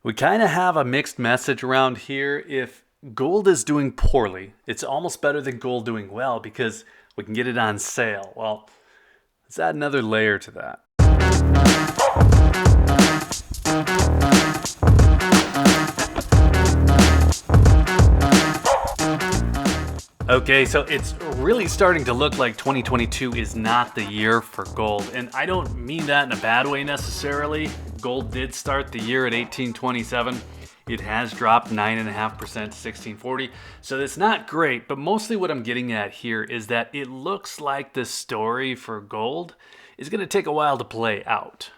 We kind of have a mixed message around here. If gold is doing poorly, it's almost better than gold doing well because we can get it on sale. Well, let's add another layer to that. Okay, so it's really starting to look like 2022 is not the year for gold. And I don't mean that in a bad way necessarily. Gold did start the year at 1827. It has dropped 9.5% to 1640. So it's not great, but mostly what I'm getting at here is that it looks like the story for gold is going to take a while to play out.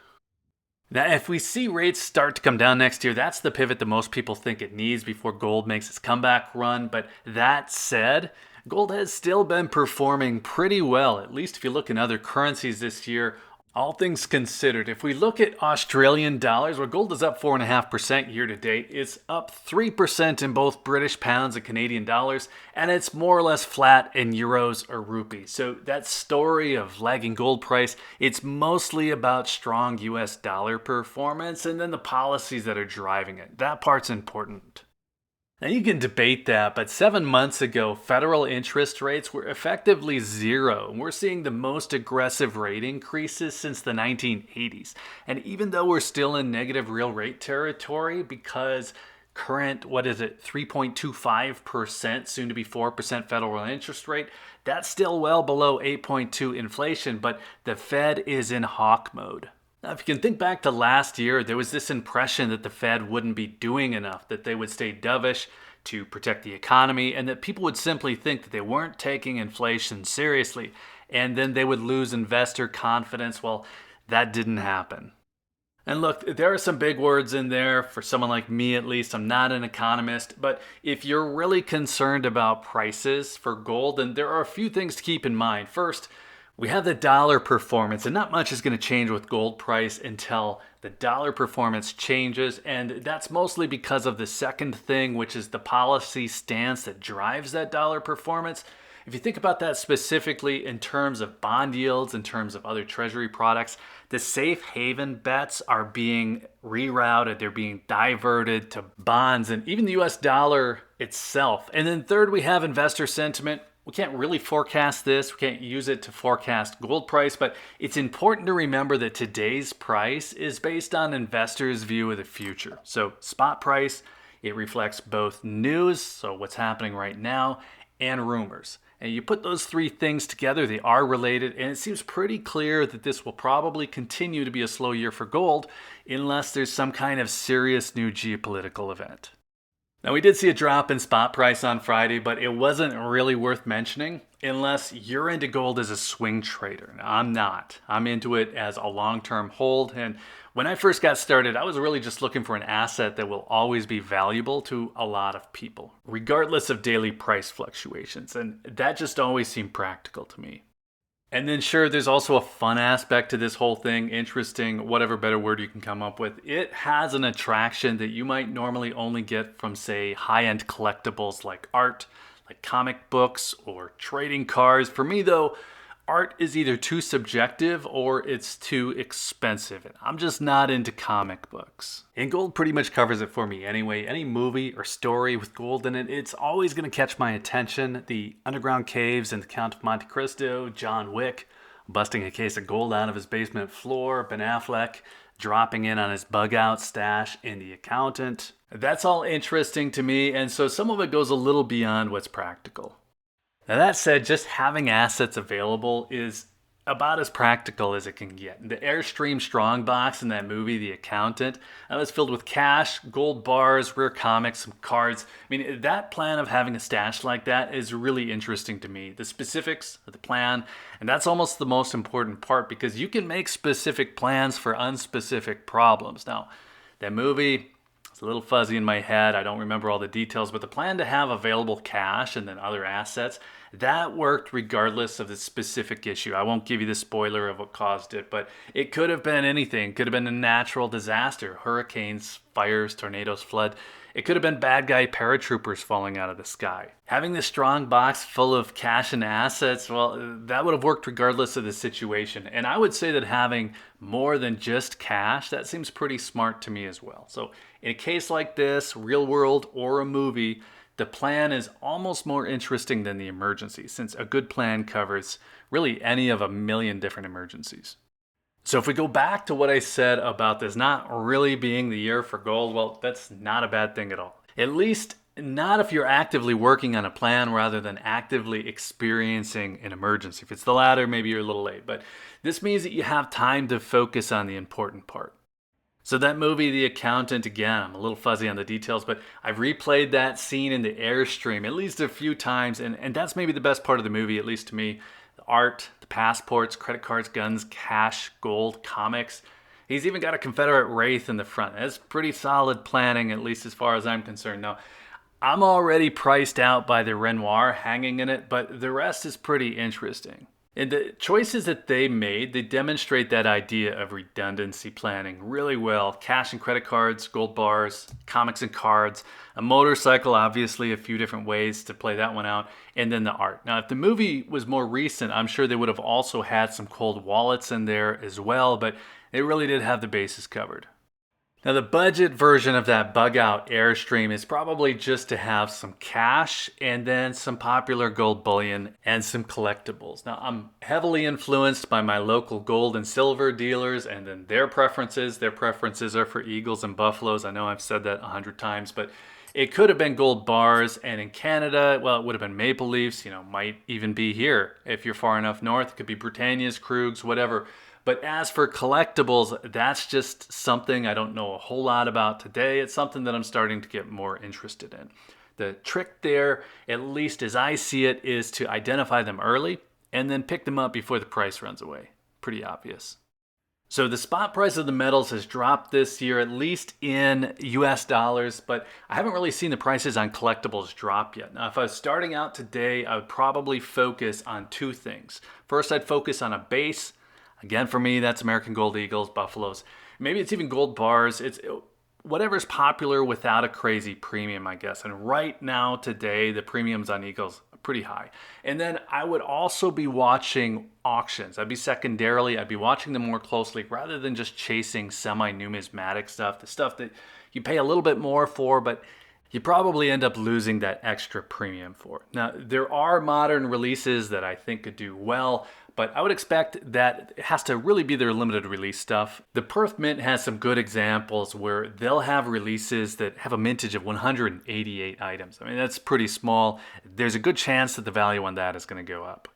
Now, if we see rates start to come down next year, that's the pivot that most people think it needs before gold makes its comeback run. But that said, gold has still been performing pretty well, at least if you look in other currencies this year. All things considered, if we look at Australian dollars, where gold is up 4.5% year to date, it's up 3% in both British pounds and Canadian dollars, and it's more or less flat in euros or rupees. So that story of lagging gold price, it's mostly about strong US dollar performance and then the policies that are driving it. That part's important. Now you can debate that, but 7 months ago, federal interest rates were effectively zero. We're seeing the most aggressive rate increases since the 1980s. And even though we're still in negative real rate territory because current, 3.25%, soon to be 4% federal interest rate, that's still well below 8.2 inflation, but the Fed is in hawk mode. Now, if you can think back to last year, there was this impression that the Fed wouldn't be doing enough, that they would stay dovish to protect the economy, and that people would simply think that they weren't taking inflation seriously, and then they would lose investor confidence. Well, that didn't happen. And look, there are some big words in there for someone like me, at least. I'm not an economist, but if you're really concerned about prices for gold, then there are a few things to keep in mind. First, we have the dollar performance, and not much is going to change with gold price until the dollar performance changes, and that's mostly because of the second thing, which is the policy stance that drives that dollar performance. If you think about that specifically in terms of bond yields, in terms of other treasury products, the safe haven bets are being rerouted, they're being diverted to bonds and even the US dollar itself. And then third, we have investor sentiment. We can't really forecast this. We can't use it to forecast gold price, but it's important to remember that today's price is based on investors' view of the future. So spot price, it reflects both news, so what's happening right now, and rumors. And you put those three things together, they are related, and it seems pretty clear that this will probably continue to be a slow year for gold unless there's some kind of serious new geopolitical event. Now, we did see a drop in spot price on Friday, but it wasn't really worth mentioning unless you're into gold as a swing trader. Now, I'm not. I'm into it as a long-term hold. And when I first got started, I was really just looking for an asset that will always be valuable to a lot of people, regardless of daily price fluctuations. And that just always seemed practical to me. And then sure, there's also a fun aspect to this whole thing, interesting, whatever better word you can come up with. It has an attraction that you might normally only get from, say, high-end collectibles like art, like comic books, or trading cards. For me, though, art is either too subjective or it's too expensive. And I'm just not into comic books. And gold pretty much covers it for me anyway. Any movie or story with gold in it, it's always going to catch my attention. The underground caves in The Count of Monte Cristo, John Wick busting a case of gold out of his basement floor, Ben Affleck dropping in on his bug out stash in The Accountant. That's all interesting to me, and so some of it goes a little beyond what's practical. Now that said, just having assets available is about as practical as it can get. The Airstream Strongbox in that movie, The Accountant, that was filled with cash, gold bars, rare comics, some cards. I mean, that plan of having a stash like that is really interesting to me. The specifics of the plan, and that's almost the most important part because you can make specific plans for unspecific problems. Now, that movie, it's a little fuzzy in my head. I don't remember all the details, but the plan to have available cash and then other assets, that worked regardless of the specific issue. I won't give you the spoiler of what caused it, but it could have been anything. It could have been a natural disaster, hurricanes, fires, tornadoes, flood. It could have been bad guy paratroopers falling out of the sky. Having this strong box full of cash and assets, well, that would have worked regardless of the situation. And I would say that having more than just cash, that seems pretty smart to me as well. So in a case like this, real world or a movie, the plan is almost more interesting than the emergency, since a good plan covers really any of a million different emergencies. So if we go back to what I said about this not really being the year for gold, well, that's not a bad thing at all. At least not if you're actively working on a plan rather than actively experiencing an emergency. If it's the latter, maybe you're a little late, but this means that you have time to focus on the important part. So that movie, The Accountant, again, I'm a little fuzzy on the details, but I've replayed that scene in the Airstream at least a few times, and that's maybe the best part of the movie, at least to me. The art, the passports, credit cards, guns, cash, gold, comics. He's even got a Confederate wraith in the front. That's pretty solid planning, at least as far as I'm concerned. Now, I'm already priced out by the Renoir hanging in it, but the rest is pretty interesting. And the choices that they made, they demonstrate that idea of redundancy planning really well. Cash and credit cards, gold bars, comics and cards, a motorcycle, obviously a few different ways to play that one out, and then the art. Now, if the movie was more recent, I'm sure they would have also had some cold wallets in there as well, but they really did have the bases covered. Now, the budget version of that bug out Airstream is probably just to have some cash and then some popular gold bullion and some collectibles. Now, I'm heavily influenced by my local gold and silver dealers and then their preferences. Their preferences are for Eagles and Buffaloes. I know I've said that 100 times, but it could have been gold bars. And in Canada, well, it would have been Maple Leafs, might even be here. If you're far enough north, it could be Britannias, Krugs, whatever. But as for collectibles, that's just something I don't know a whole lot about today. It's something that I'm starting to get more interested in. The trick there, at least as I see it, is to identify them early and then pick them up before the price runs away. Pretty obvious. So the spot price of the metals has dropped this year, at least in US dollars, but I haven't really seen the prices on collectibles drop yet. Now, if I was starting out today, I would probably focus on two things. First, I'd focus on a base. Again, for me, that's American Gold Eagles, Buffaloes. Maybe it's even gold bars. It's whatever's popular without a crazy premium, I guess. And right now, today, the premiums on Eagles are pretty high. And then I would also be watching auctions. I'd be watching them more closely rather than just chasing semi-numismatic stuff, the stuff that you pay a little bit more for, but you probably end up losing that extra premium for. Now, there are modern releases that I think could do well, but I would expect that it has to really be their limited release stuff. The Perth Mint has some good examples where they'll have releases that have a mintage of 188 items. I mean, that's pretty small. There's a good chance that the value on that is going to go up.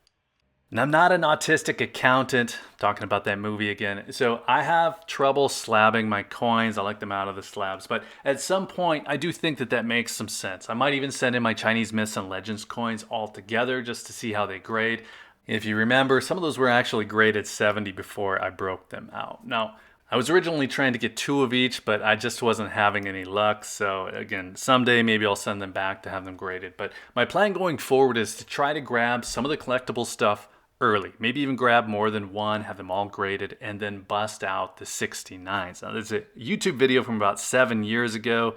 And I'm not an autistic accountant, talking about that movie again, so I have trouble slabbing my coins. I like them out of the slabs, but at some point, I do think that makes some sense. I might even send in my Chinese myths and legends coins all together just to see how they grade. If you remember, some of those were actually graded 70 before I broke them out. Now, I was originally trying to get 2 of each, but I just wasn't having any luck. So again, someday maybe I'll send them back to have them graded. But my plan going forward is to try to grab some of the collectible stuff early. Maybe even grab more than one, have them all graded, and then bust out the 69s. Now, there's a YouTube video from about 7 years ago.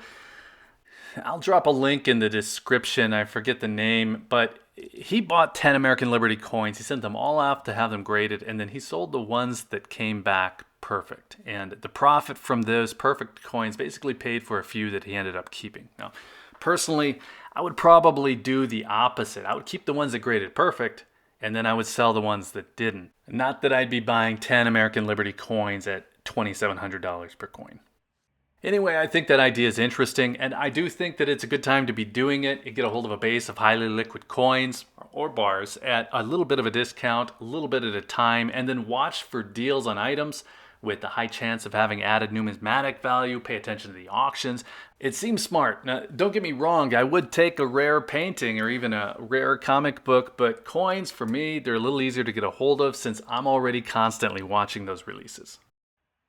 I'll drop a link in the description. I forget the name, but he bought 10 American Liberty coins. He sent them all off to have them graded, and then he sold the ones that came back perfect. And the profit from those perfect coins basically paid for a few that he ended up keeping. Now, personally, I would probably do the opposite. I would keep the ones that graded perfect, and then I would sell the ones that didn't. Not that I'd be buying 10 American Liberty coins at $2,700 per coin. Anyway, I think that idea is interesting, and I do think that it's a good time to be doing it. You get a hold of a base of highly liquid coins or bars at a little bit of a discount, a little bit at a time, and then watch for deals on items with the high chance of having added numismatic value. Pay attention to the auctions. It seems smart. Now, don't get me wrong, I would take a rare painting or even a rare comic book, but coins, for me, they're a little easier to get a hold of since I'm already constantly watching those releases.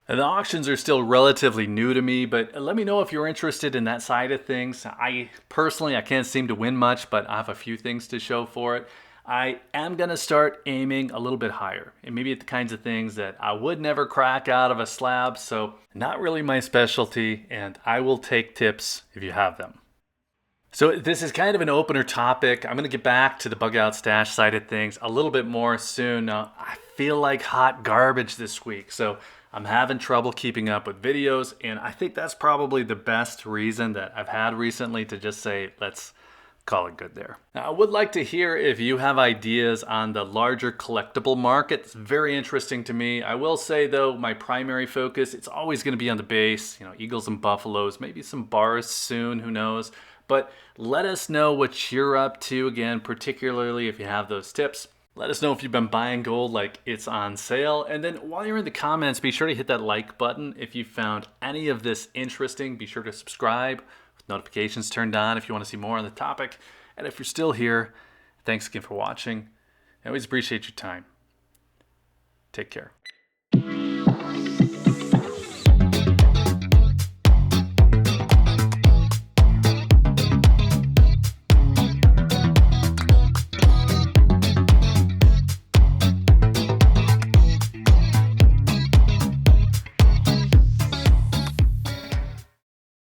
And the auctions are still relatively new to me, but let me know if you're interested in that side of things. I can't seem to win much, but I have a few things to show for it. I am going to start aiming a little bit higher, and maybe at the kinds of things that I would never crack out of a slab, so not really my specialty, and I will take tips if you have them. So this is kind of an opener topic. I'm going to get back to the bug out stash side of things a little bit more soon. I feel like hot garbage this week, so I'm having trouble keeping up with videos, and I think that's probably the best reason that I've had recently to just say, let's call it good there. Now, I would like to hear if you have ideas on the larger collectible market. It's very interesting to me. I will say though, my primary focus, it's always going to be on the base, Eagles and Buffaloes, maybe some bars soon, who knows. But let us know what you're up to, again, particularly if you have those tips. Let us know if you've been buying gold like it's on sale. And then while you're in the comments, be sure to hit that like button. If you found any of this interesting, be sure to subscribe with notifications turned on if you want to see more on the topic. And if you're still here, thanks again for watching. I always appreciate your time. Take care.